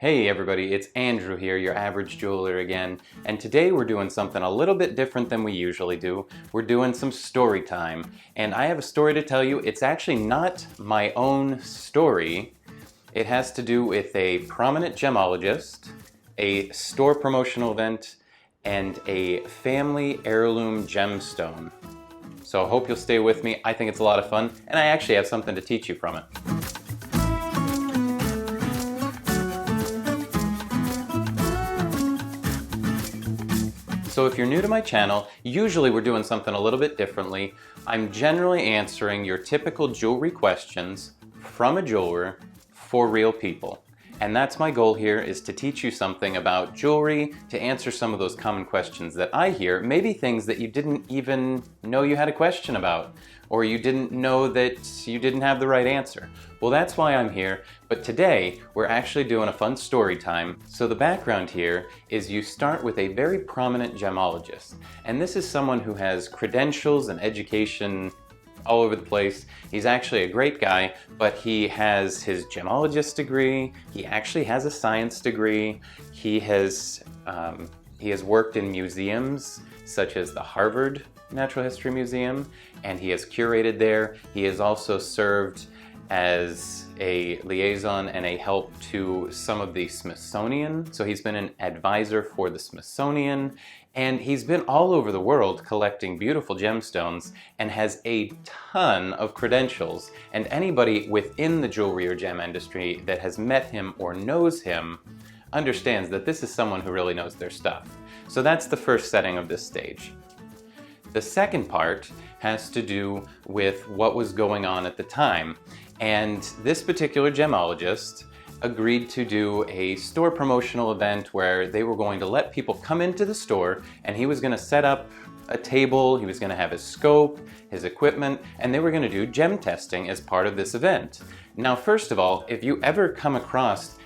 Hey everybody, it's Andrew here, your average jeweler again, and today we're doing something a little bit different than we usually do. We're doing some story time, and I have a story to tell you. It's actually not my own story. It has to do with a prominent gemologist, a store promotional event, and a family heirloom gemstone. So I hope you'll stay with me. I think it's a lot of fun, and I actually have something to teach you from it. So if you're new to my channel, usually we're doing something a little bit differently. I'm generally answering your typical jewelry questions from a jeweler for real people. And that's my goal here, is to teach you something about jewelry, to answer some of those common questions that I hear, maybe things that you didn't even know you had a question about, or you didn't know that you didn't have the right answer. Well, that's why I'm here, but today we're actually doing a fun story time. So the background here is you start with a very prominent gemologist, and this is someone who has credentials and education all over the place. He's actually a great guy, but he has his gemologist degree. He actually has a science degree. He has worked in museums such as the Harvard Natural History Museum, and he has curated there. He has also served as a liaison and a help to some of the Smithsonian. So he's been an advisor for the Smithsonian, and he's been all over the world collecting beautiful gemstones and has a ton of credentials. And anybody within the jewelry or gem industry that has met him or knows him understands that this is someone who really knows their stuff. So that's the first setting of this stage. The second part has to do with what was going on at the time. And this particular gemologist agreed to do a store promotional event where they were going to let people come into the store, and he was going to set up a table, he was going to have his scope, his equipment, and they were going to do gem testing as part of this event. Now, first of all, if you ever come across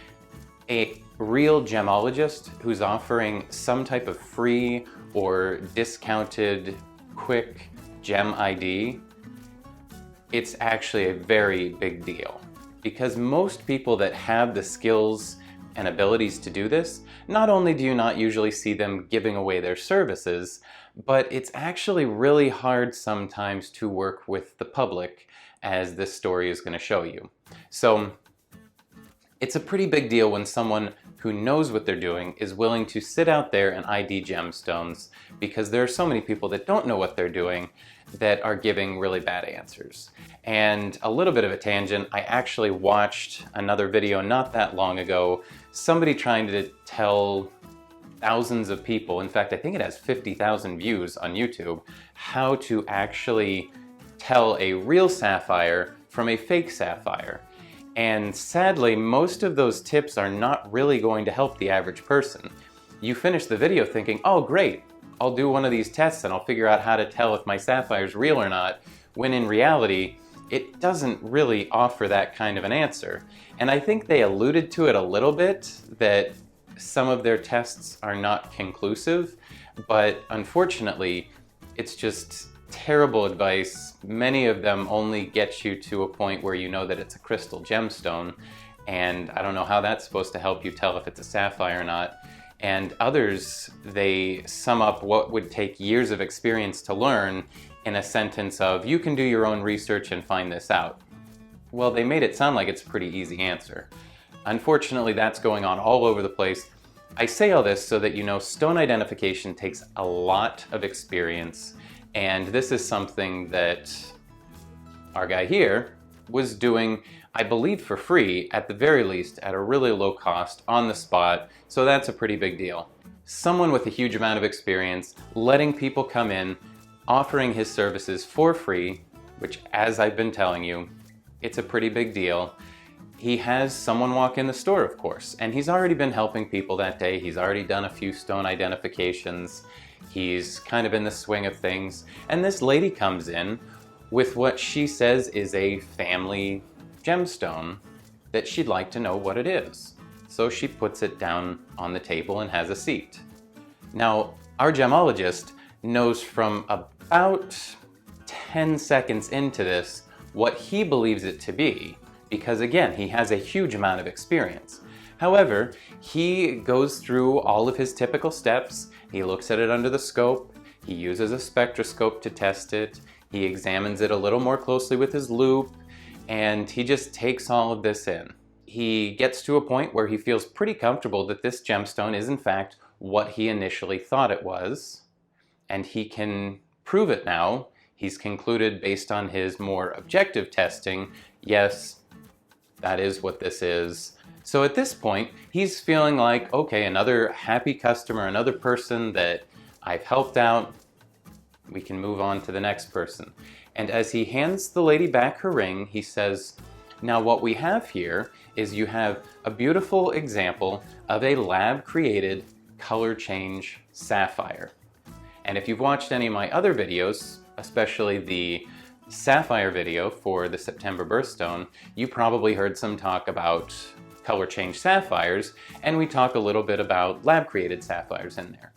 a real gemologist who's offering some type of free or discounted quick gem ID, it's actually a very big deal, because most people that have the skills and abilities to do this, not only do you not usually see them giving away their services, but it's actually really hard sometimes to work with the public, as this story is going to show you. So it's a pretty big deal when someone who knows what they're doing is willing to sit out there and ID gemstones, because there are so many people that don't know what they're doing that are giving really bad answers. And a little bit of a tangent, I actually watched another video not that long ago, somebody trying to tell thousands of people, in fact I think it has 50,000 views on YouTube, how to actually tell a real sapphire from a fake sapphire. And sadly, most of those tips are not really going to help the average person. You finish the video thinking, oh great, I'll do one of these tests and I'll figure out how to tell if my sapphire is real or not, when in reality, it doesn't really offer that kind of an answer. And I think they alluded to it a little bit, that some of their tests are not conclusive, but unfortunately, it's just terrible advice. Many of them only get you to a point where you know that it's a crystal gemstone, and I don't know how that's supposed to help you tell if it's a sapphire or not. And others, they sum up what would take years of experience to learn in a sentence of, you can do your own research and find this out. Well, they made it sound like it's a pretty easy answer. Unfortunately, that's going on all over the place. I say all this so that you know stone identification takes a lot of experience, and this is something that our guy here was doing, I believe, for free, at the very least, at a really low cost, on the spot, so that's a pretty big deal. Someone with a huge amount of experience, letting people come in, offering his services for free, which, as I've been telling you, it's a pretty big deal. He has someone walk in the store, of course, and he's already been helping people that day. He's already done a few stone identifications. He's kind of in the swing of things, and this lady comes in with what she says is a family gemstone that she'd like to know what it is. So she puts it down on the table and has a seat. Now, our gemologist knows from about 10 seconds into this what he believes it to be, because again, he has a huge amount of experience. However, he goes through all of his typical steps. He looks at it under the scope. He uses a spectroscope to test it. He examines it a little more closely with his loupe, and he just takes all of this in. He gets to a point where he feels pretty comfortable that this gemstone is in fact what he initially thought it was, and he can prove it now. He's concluded based on his more objective testing, yes, that is what this is. So at this point, he's feeling like, okay, another happy customer, another person that I've helped out. We can move on to the next person. And as he hands the lady back her ring, he says, now what we have here is you have a beautiful example of a lab-created color change sapphire. And if you've watched any of my other videos, especially the sapphire video for the September birthstone, you probably heard some talk about color change sapphires, and we talk a little bit about lab-created sapphires in there.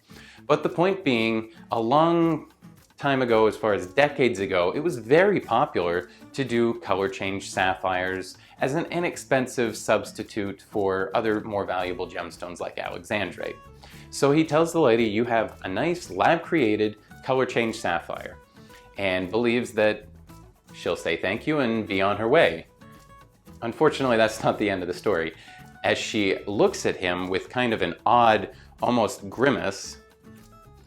But the point being, a long time ago, as far as decades ago, it was very popular to do color change sapphires as an inexpensive substitute for other more valuable gemstones like alexandrite. So he tells the lady, you have a nice lab-created color change sapphire, and believes that she'll say thank you and be on her way. Unfortunately, that's not the end of the story. As she looks at him with kind of an odd, almost grimace,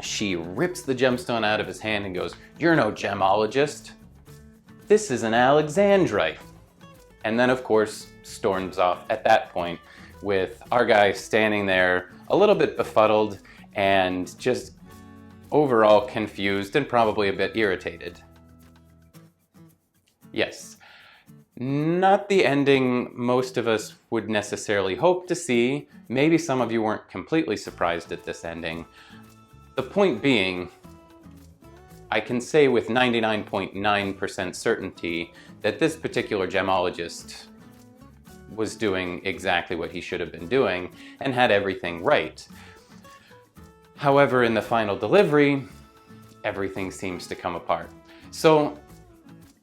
she rips the gemstone out of his hand and goes, "You're no gemologist. This is an alexandrite." And then, of course, storms off at that point, with our guy standing there a little bit befuddled and just overall confused and probably a bit irritated. Yes, not the ending most of us would necessarily hope to see. Maybe some of you weren't completely surprised at this ending. The point being, I can say with 99.9% certainty that this particular gemologist was doing exactly what he should have been doing and had everything right. However, in the final delivery, everything seems to come apart. So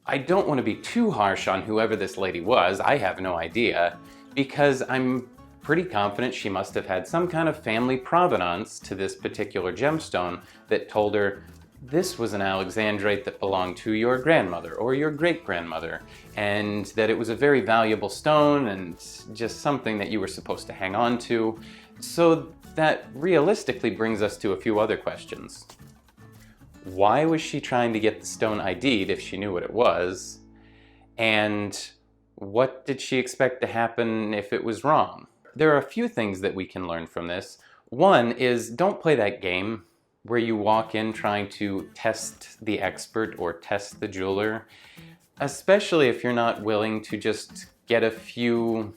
I don't want to be too harsh on whoever this lady was. I have no idea, because I'm pretty confident she must have had some kind of family provenance to this particular gemstone that told her this was an alexandrite that belonged to your grandmother or your great-grandmother, and that it was a very valuable stone and just something that you were supposed to hang on to. So that realistically brings us to a few other questions. Why was she trying to get the stone ID'd if she knew what it was? And what did she expect to happen if it was wrong? There are a few things that we can learn from this. One is, don't play that game where you walk in trying to test the expert or test the jeweler, especially if you're not willing to just get a few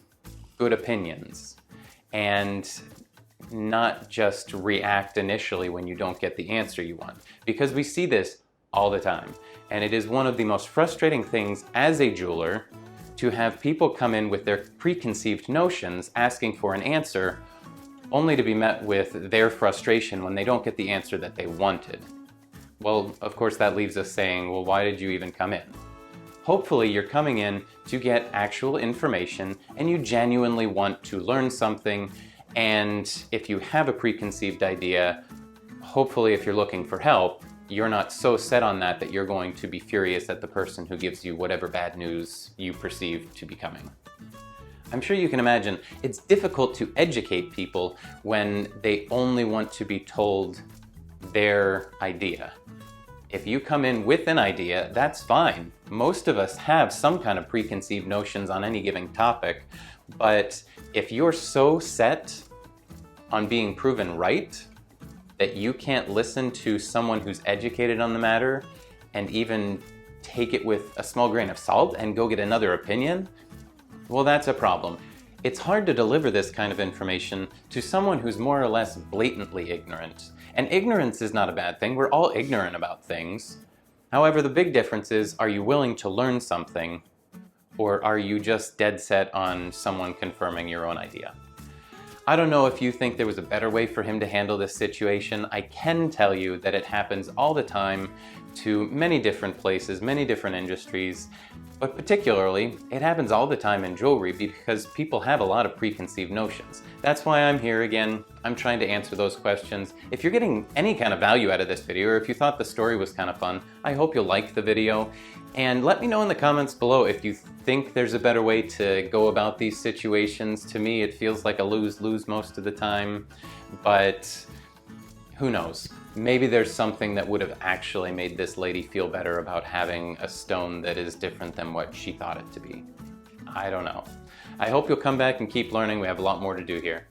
good opinions and not just react initially when you don't get the answer you want. Because we see this all the time, and it is one of the most frustrating things as a jeweler to have people come in with their preconceived notions asking for an answer, only to be met with their frustration when they don't get the answer that they wanted. Well, of course that leaves us saying, well, why did you even come in? Hopefully you're coming in to get actual information and you genuinely want to learn something, and if you have a preconceived idea, hopefully if you're looking for help, you're not so set on that that you're going to be furious at the person who gives you whatever bad news you perceive to be coming. I'm sure you can imagine it's difficult to educate people when they only want to be told their idea. If you come in with an idea, that's fine. Most of us have some kind of preconceived notions on any given topic, but if you're so set on being proven right that you can't listen to someone who's educated on the matter and even take it with a small grain of salt and go get another opinion, well, that's a problem. It's hard to deliver this kind of information to someone who's more or less blatantly ignorant. And ignorance is not a bad thing. We're all ignorant about things. However, the big difference is, are you willing to learn something, or are you just dead set on someone confirming your own idea? I don't know if you think there was a better way for him to handle this situation. I can tell you that it happens all the time to many different places, many different industries, but particularly it happens all the time in jewelry because people have a lot of preconceived notions. That's why I'm here again. I'm trying to answer those questions. If you're getting any kind of value out of this video, or if you thought the story was kind of fun, I hope you'll like the video. And let me know in the comments below if you think there's a better way to go about these situations. To me, it feels like a lose-lose most of the time, but who knows? Maybe there's something that would have actually made this lady feel better about having a stone that is different than what she thought it to be. I don't know. I hope you'll come back and keep learning. We have a lot more to do here.